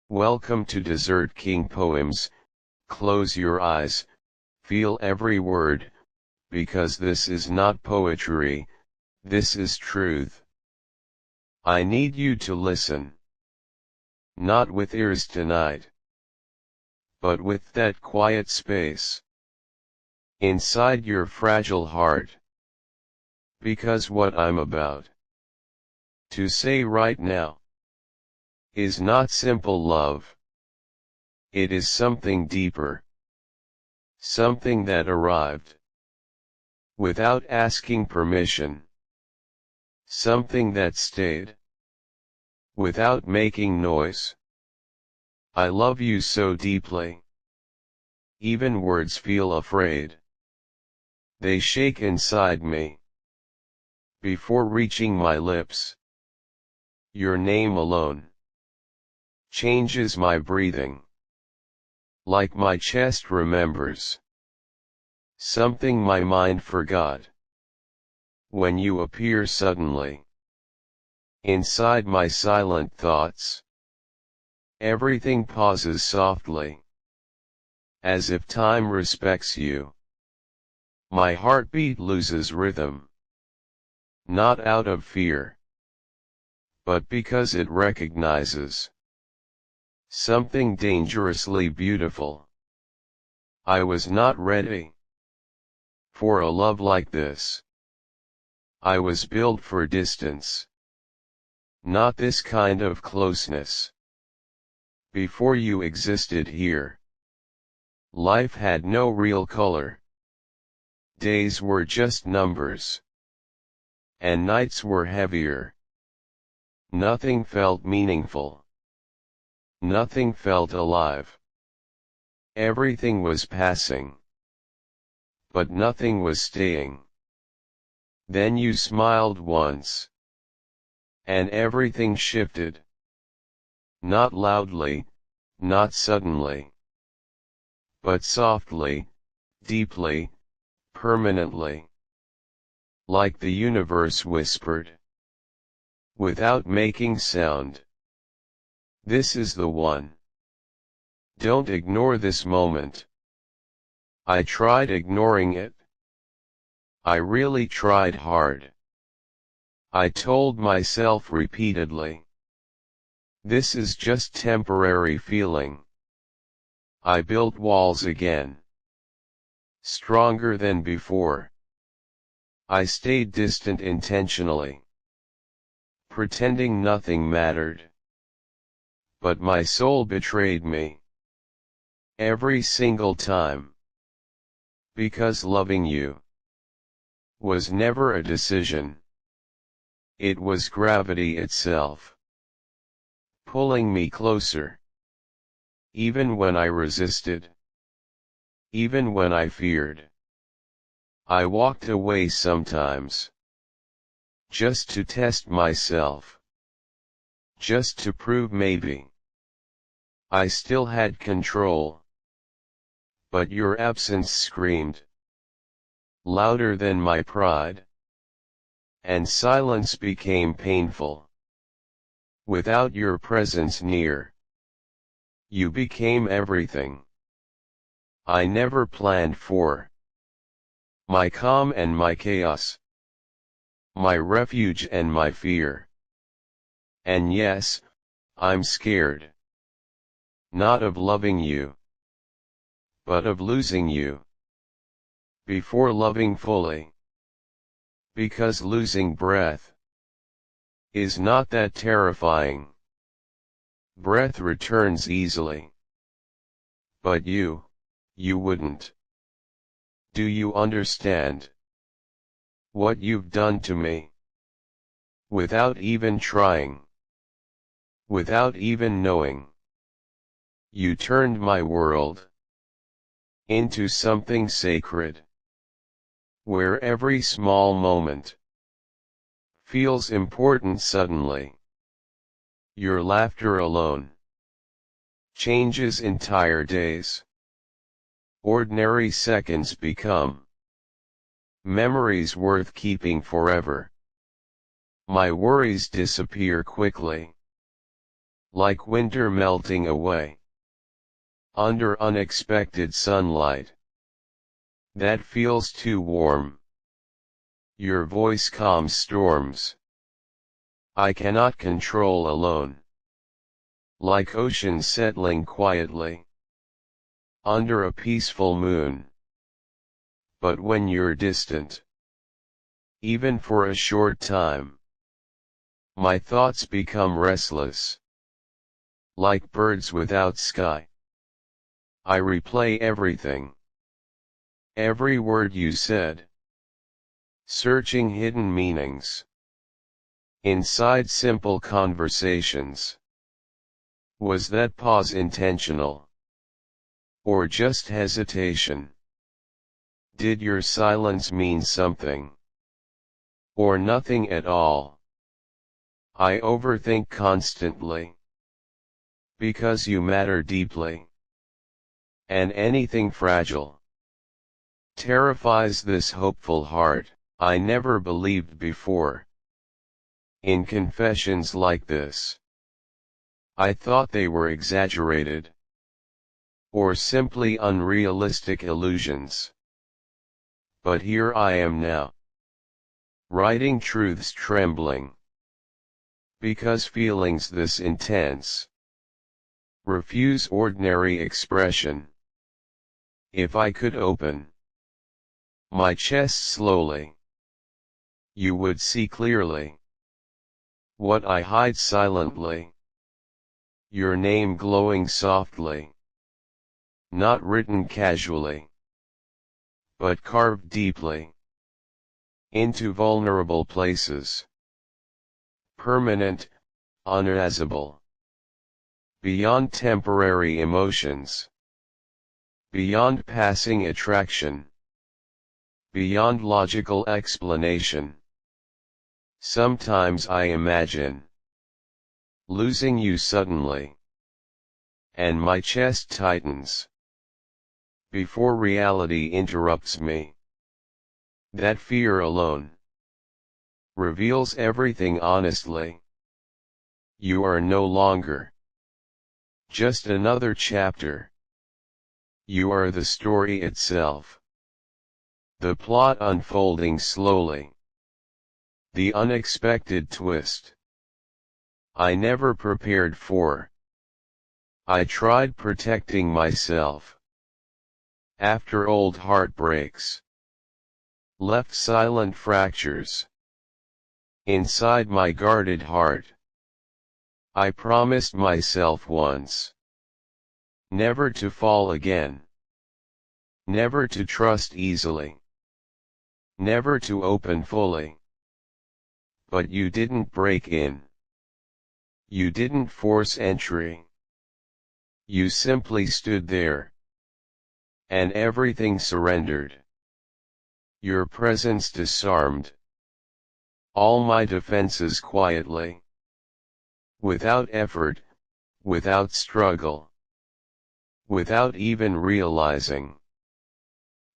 Welcome to Desert King Poems. Close your eyes, feel every word, because this is not poetry, this is truth. I need you to listen. Not with ears tonight, but with that quiet space inside your fragile heart. Because what I'm about to say right now is not simple love. It is something deeper. Something that arrived without asking permission. Something that stayed without making noise. I love you so deeply. Even words feel afraid. They shake inside me before reaching my lips. Your name alone changes my breathing, like my chest remembers something my mind forgot. When you appear suddenly inside my silent thoughts, everything pauses softly, as if time respects you. My heartbeat loses rhythm, not out of fear, but because it recognizes something dangerously beautiful. I was not ready for a love like this. I was built for distance, not this kind of closeness. Before you existed here, life had no real color. Days were just numbers, and nights were heavier. Nothing felt meaningful. Nothing felt alive. Everything was passing, but nothing was staying. Then you smiled once, and everything shifted. Not loudly, not suddenly, but softly, deeply, permanently. Like the universe whispered, without making sound, this is the one. Don't ignore this moment. I tried ignoring it. I really tried hard. I told myself repeatedly, this is just temporary feeling. I built walls again, stronger than before. I stayed distant intentionally, pretending nothing mattered. But my soul betrayed me every single time. Because loving you was never a decision. It was gravity itself, pulling me closer. Even when I resisted, even when I feared, I walked away sometimes, just to test myself, just to prove maybe I still had control. But your absence screamed louder than my pride, and silence became painful. Without your presence near, you became everything I never planned for. My calm and my chaos, my refuge and my fear. And yes, I'm scared. Not of loving you, but of losing you before loving fully. Because losing breath is not that terrifying. Breath returns easily. But you wouldn't. Do you understand what you've done to me? Without even trying, without even knowing, you turned my world into something sacred, where every small moment feels important suddenly. Your laughter alone changes entire days. Ordinary seconds become memories worth keeping forever. My worries disappear quickly, like winter melting away under unexpected sunlight that feels too warm. Your voice calms storms I cannot control alone, like ocean settling quietly under a peaceful moon. But when you're distant, even for a short time, my thoughts become restless, like birds without sky. I replay everything, every word you said, searching hidden meanings inside simple conversations. Was that pause intentional, or just hesitation? Did your silence mean something, or nothing at all? I overthink constantly, because you matter deeply, and anything fragile terrifies this hopeful heart. I never believed before in confessions like this. I thought they were exaggerated, or simply unrealistic illusions. But here I am now, writing truths trembling, because feelings this intense refuse ordinary expression. If I could open my chest slowly, you would see clearly what I hide silently. Your name glowing softly, not written casually, but carved deeply into vulnerable places. Permanent, unerasable, beyond temporary emotions, beyond passing attraction, beyond logical explanation. Sometimes I imagine losing you suddenly, and my chest tightens before reality interrupts me. That fear alone reveals everything honestly. You are no longer just another chapter. You are the story itself. The plot unfolding slowly. The unexpected twist I never prepared for. I tried protecting myself after old heartbreaks left silent fractures inside my guarded heart. I promised myself once never to fall again, never to trust easily, never to open fully. But you didn't break in. You didn't force entry. You simply stood there, and everything surrendered. Your presence disarmed all my defenses quietly. Without effort, without struggle, without even realizing.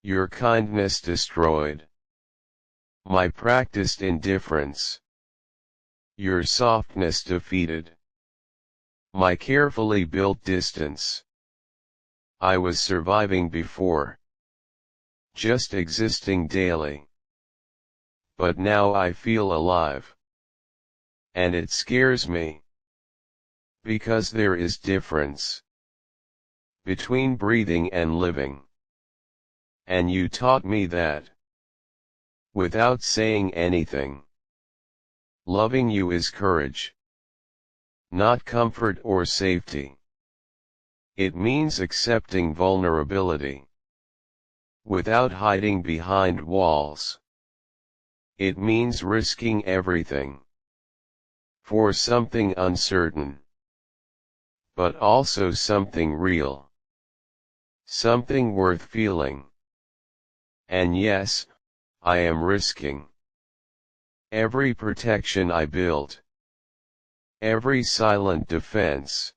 Your kindness destroyed my practiced indifference. Your softness defeated my carefully built distance. I was surviving before, just existing daily. But now I feel alive. And it scares me, because there is difference between breathing and living. And you taught me that, without saying anything. Loving you is courage, not comfort or safety. It means accepting vulnerability without hiding behind walls. It means risking everything for something uncertain, but also something real, something worth feeling. And yes, I am risking every protection I built, every silent defense,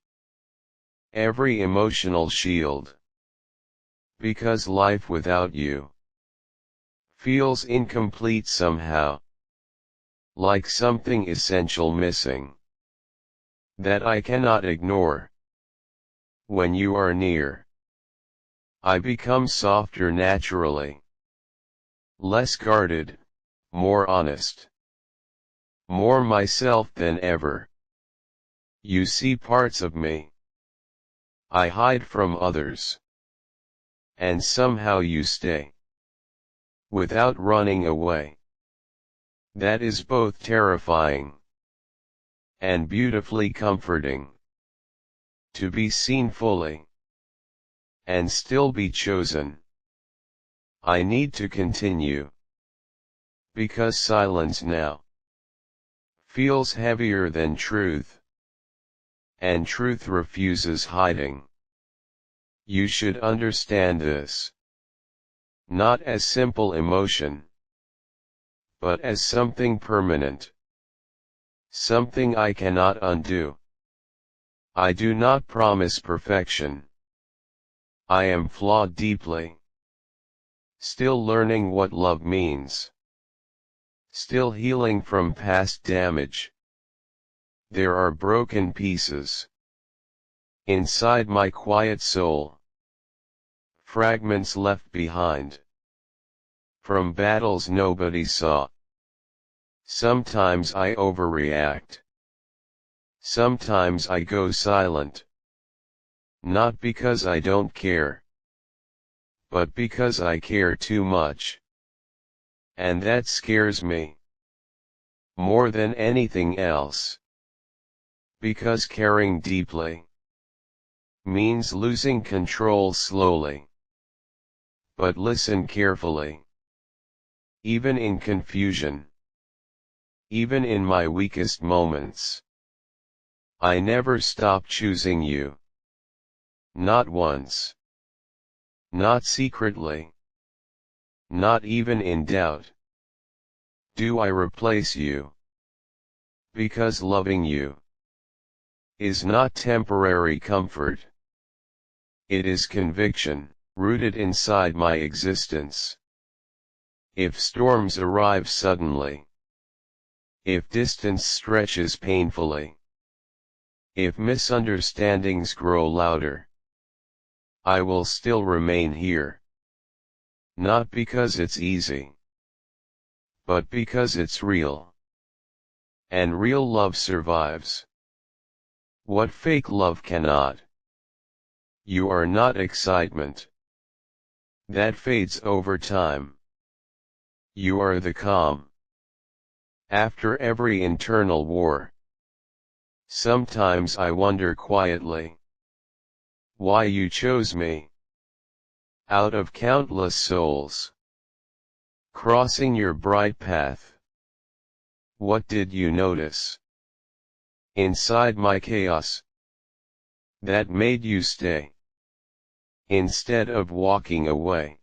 every emotional shield. Because life without you feels incomplete somehow, like something essential missing. that I cannot ignore. When you are near, I become softer naturally, less guarded, more honest, more myself than ever. You see parts of me I hide from others, and somehow you stay, without running away. That is both terrifying and beautifully comforting, to be seen fully, and still be chosen. I need to continue, because silence now feels heavier than truth, and truth refuses hiding. You should understand this, not as simple emotion, but as something permanent, something I cannot undo. I do not promise perfection. I am flawed deeply, still learning what love means, still healing from past damage. There are broken pieces inside my quiet soul, fragments left behind from battles nobody saw. Sometimes I overreact, sometimes I go silent, not because I don't care, but because I care too much. And that scares me more than anything else, because caring deeply means losing control slowly. But listen carefully. Even in confusion, even in my weakest moments, I never stop choosing you. Not once. Not secretly. Not even in doubt. Do I replace you? Because loving you is not temporary comfort. It is conviction, rooted inside my existence. If storms arrive suddenly, if distance stretches painfully, if misunderstandings grow louder, I will still remain here. Not because it's easy, but because it's real. And real love survives what fake love cannot. You are not excitement that fades over time. You are the calm after every internal war. Sometimes I wonder quietly why you chose me. Out of countless souls crossing your bright path, what did you notice inside my chaos that made you stay instead of walking away?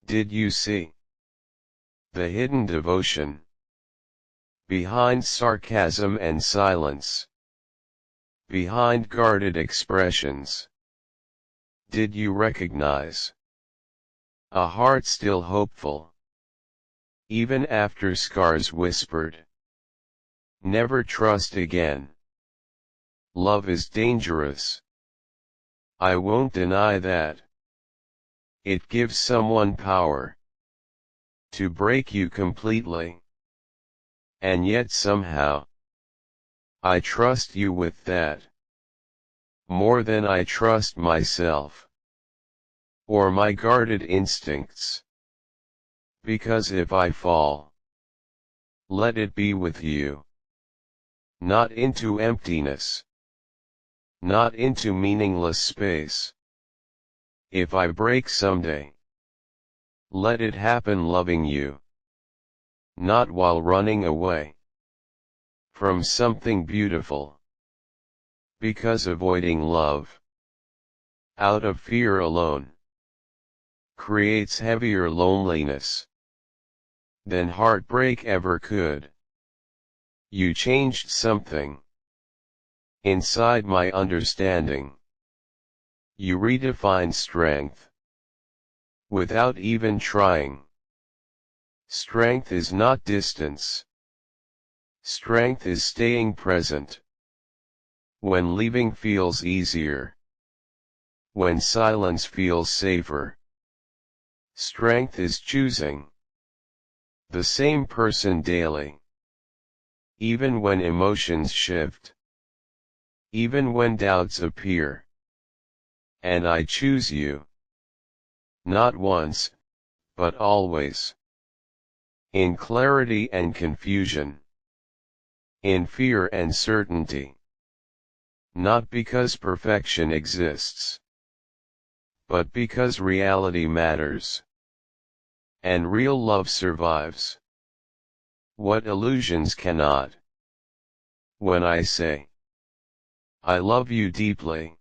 Did you see the hidden devotion behind sarcasm and silence, behind guarded expressions? Did you recognize a heart still hopeful, even after scars whispered, "Never trust again"? Love is dangerous. I won't deny that. It gives someone power to break you completely. And yet somehow, I trust you with that, more than I trust myself, or my guarded instincts. Because if I fall, let it be with you. Not into emptiness, not into meaningless space. If I break someday, let it happen loving you, not while running away from something beautiful. Because avoiding love, out of fear alone, creates heavier loneliness than heartbreak ever could. You changed something inside my understanding. You redefined strength without even trying. Strength is not distance. Strength is staying present, when leaving feels easier, when silence feels safer. Strength is choosing the same person daily, even when emotions shift, even when doubts appear. And I choose you, not once, but always. In clarity and confusion, in fear and certainty. Not because perfection exists, but because reality matters. And real love survives what illusions cannot. When I say, I love you deeply,